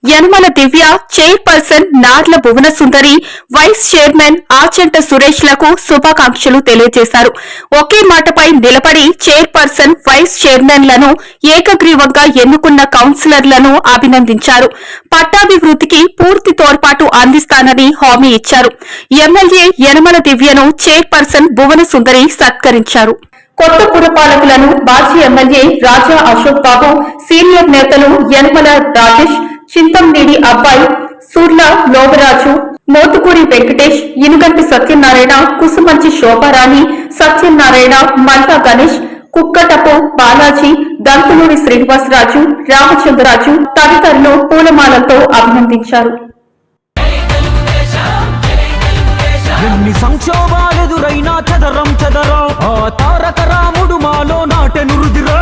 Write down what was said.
యనమల దివ్య, chairperson Narla భువన సుందరి, vice chairman Achanta Suresh లకు శుభాకాంక్షలు తెలియజేశారు. ఒకే మాటపై నిలబడి చైర్పర్సన్, వైస్ చైర్మన్లను ఏకగ్రీవంగా ఎన్నుకున్న కౌన్సిలర్లను అభినందించారు. పట్టాభివృద్ధికి పూర్తి తోడ్పాటు అందిస్తానని హామీ ఇచ్చారు. ఎమ్మెల్యే యనమల దివ్యను చైర్పర్సన్ భువన సుందరి సత్కరించారు. కొత్త పురపాలకులను మాజీ ఎమ్మెల్యే రాజా అశోక్ బాబు, సీనియర్ నేతలు యనమల రాజేష్, చింతంనేడి అబ్బాయి, సూర్ల లోవరాజు, మోతుకూరి వెంకటేష్, ఇనుగంటి సత్యనారాయణ, కుసుమంచి శోభారాణి, సత్యనారాయణ, మల్లా గణేష్, కుక్కటపు బాలాజీ, దంతులూరి శ్రీనివాసరాజు, రామచంద్రరాజు తదితరులు పూలమాలతో అభినందించారు. ఎన్ని సంక్షోభాలెదురైనా చదరం చదరా ఆ తారక రాముడు మాలో నాటెను రుదిరా.